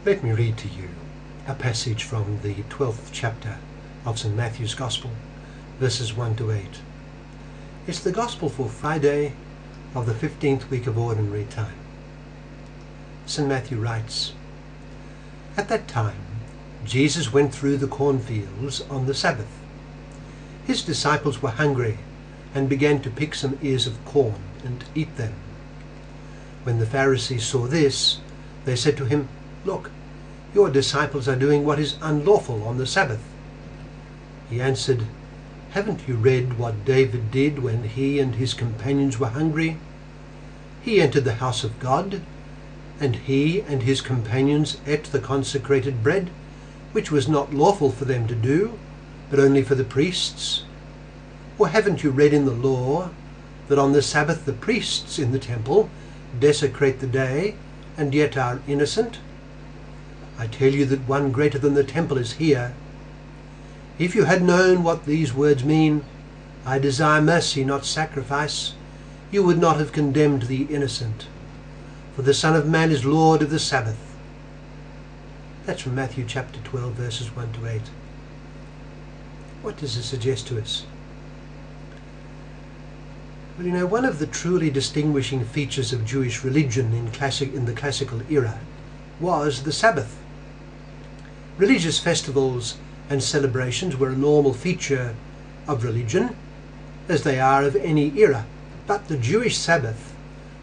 Let me read to you a passage from the 12th chapter of St. Matthew's Gospel, verses 1 to 8. It's the Gospel for Friday of the 15th week of Ordinary Time. St. Matthew writes, "At that time, Jesus went through the cornfields on the Sabbath. His disciples were hungry and began to pick some ears of corn and eat them. When the Pharisees saw this, they said to him, 'Look, your disciples are doing what is unlawful on the Sabbath.' He answered, 'Haven't you read what David did when he and his companions were hungry? He entered the house of God, and he and his companions ate the consecrated bread, which was not lawful for them to do, but only for the priests. Or haven't you read in the law that on the Sabbath the priests in the temple desecrate the day and yet are innocent? I tell you that one greater than the temple is here. If you had known what these words mean, 'I desire mercy, not sacrifice,' you would not have condemned the innocent. For the Son of Man is Lord of the Sabbath." That's from Matthew chapter 12, verses 1 to 8. What does it suggest to us? Well, one of the truly distinguishing features of Jewish religion in the classical era was the Sabbath. Religious festivals and celebrations were a normal feature of religion, as they are of any era. But the Jewish Sabbath,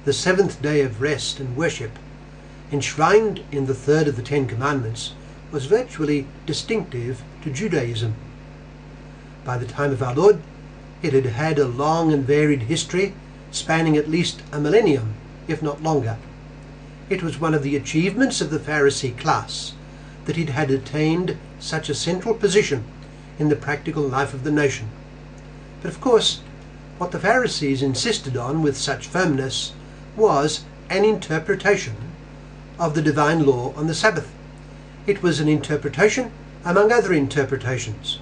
the seventh day of rest and worship, enshrined in the third of the Ten Commandments, was virtually distinctive to Judaism. By the time of our Lord, it had had a long and varied history, spanning at least a millennium, if not longer. It was one of the achievements of the Pharisee class that it had attained such a central position in the practical life of the nation. But of course, what the Pharisees insisted on with such firmness was an interpretation of the divine law on the Sabbath. It was an interpretation among other interpretations,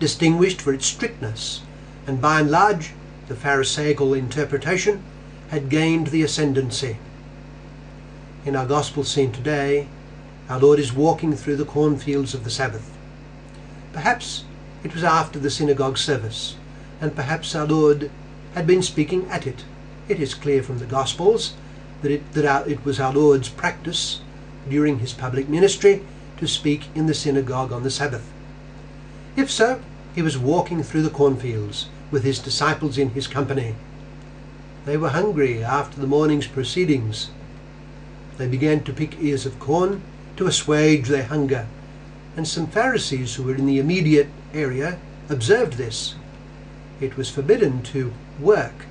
distinguished for its strictness, and by and large the Pharisaical interpretation had gained the ascendancy. In our gospel scene today, our Lord is walking through the cornfields of the Sabbath. Perhaps it was after the synagogue service, and perhaps our Lord had been speaking at it. It is clear from the Gospels that it was our Lord's practice during his public ministry to speak in the synagogue on the Sabbath. If so, he was walking through the cornfields with his disciples in his company. They were hungry after the morning's proceedings. They began to pick ears of corn to assuage their hunger, and some Pharisees who were in the immediate area observed this. It was forbidden to work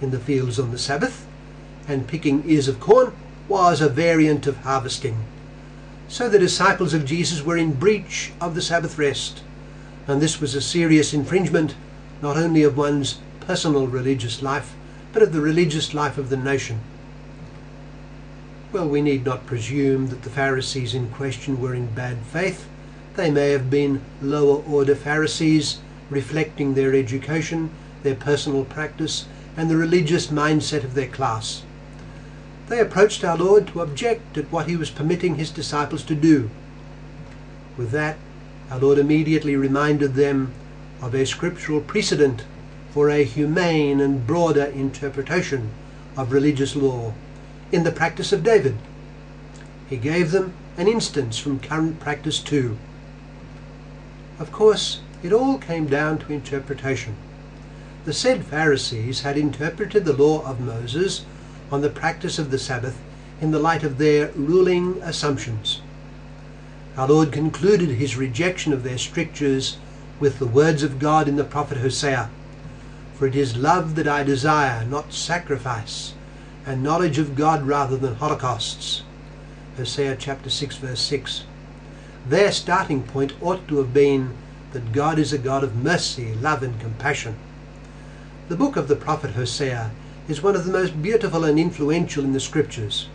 in the fields on the Sabbath, and picking ears of corn was a variant of harvesting. So the disciples of Jesus were in breach of the Sabbath rest, and this was a serious infringement not only of one's personal religious life, but of the religious life of the nation. Well, we need not presume that the Pharisees in question were in bad faith. They may have been lower order Pharisees, reflecting their education, their personal practice, and the religious mindset of their class. They approached our Lord to object at what he was permitting his disciples to do. With that, our Lord immediately reminded them of a scriptural precedent for a humane and broader interpretation of religious law in the practice of David. He gave them an instance from current practice too. Of course, it all came down to interpretation. The said Pharisees had interpreted the law of Moses on the practice of the Sabbath in the light of their ruling assumptions. Our Lord concluded his rejection of their strictures with the words of God in the prophet Hosea, "For it is love that I desire, not sacrifice, and knowledge of God rather than holocausts." Hosea chapter 6, verse 6. Their starting point ought to have been that God is a God of mercy, love, and compassion. The book of the prophet Hosea is one of the most beautiful and influential in the scriptures.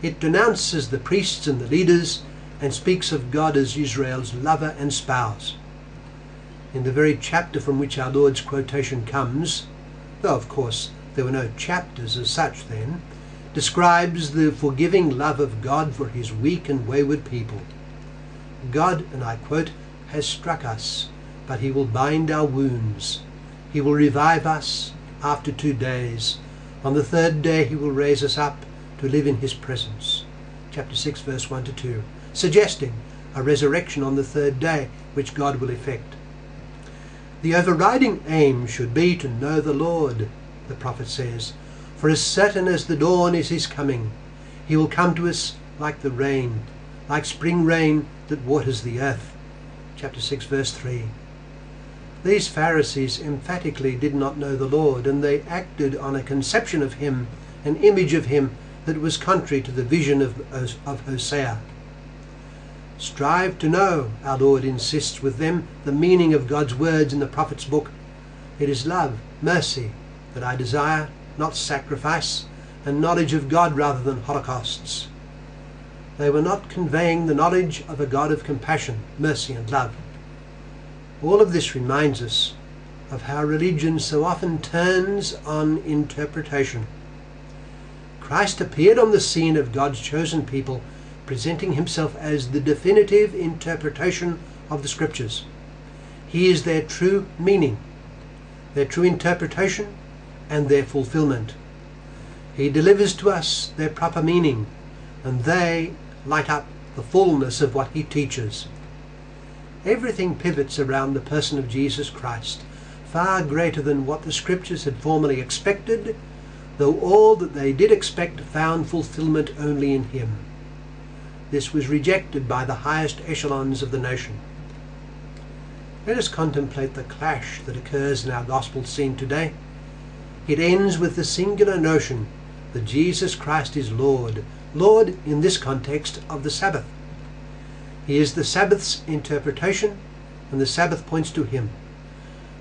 It denounces the priests and the leaders and speaks of God as Israel's lover and spouse. In the very chapter from which our Lord's quotation comes, though of course there were no chapters as such then, describes the forgiving love of God for his weak and wayward people. God, and I quote, has struck us, but he will bind our wounds. He will revive us after 2 days. On the 3rd day he will raise us up to live in his presence. Chapter 6, verse 1 to 2, suggesting a resurrection on the 3rd day, which God will effect. The overriding aim should be to know the Lord, the prophet says, for as certain as the dawn is his coming, he will come to us like the rain, like spring rain that waters the earth. Chapter 6, verse 3. These Pharisees emphatically did not know the Lord, and they acted on a conception of him, an image of him, that was contrary to the vision of Hosea. Strive to know, our Lord insists with them, the meaning of God's words in the prophet's book. It is love, mercy, that I desire, not sacrifice, and knowledge of God rather than holocausts. They were not conveying the knowledge of a God of compassion, mercy, and love. All of this reminds us of how religion so often turns on interpretation. Christ appeared on the scene of God's chosen people, presenting himself as the definitive interpretation of the Scriptures. He is their true meaning, their true interpretation, and their fulfillment. He delivers to us their proper meaning, and they light up the fullness of what he teaches. Everything pivots around the person of Jesus Christ, far greater than what the Scriptures had formerly expected, though all that they did expect found fulfillment only in him. This was rejected by the highest echelons of the nation. Let us contemplate the clash that occurs in our gospel scene today. It ends with the singular notion that Jesus Christ is Lord, Lord in this context of the Sabbath. He is the Sabbath's interpretation, and the Sabbath points to him.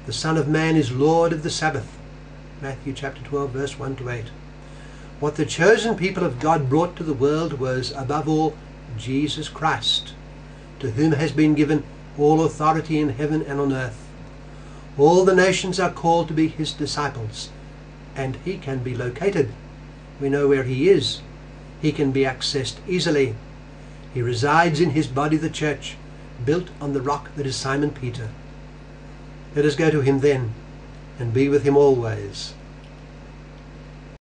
The Son of Man is Lord of the Sabbath. Matthew chapter 12, verse 1 to 8. What the chosen people of God brought to the world was, above all, Jesus Christ, to whom has been given all authority in heaven and on earth. All the nations are called to be his disciples, and he can be located. We know where he is. He can be accessed easily. He resides in his body, the church, built on the rock that is Simon Peter. Let us go to him then, and be with him always.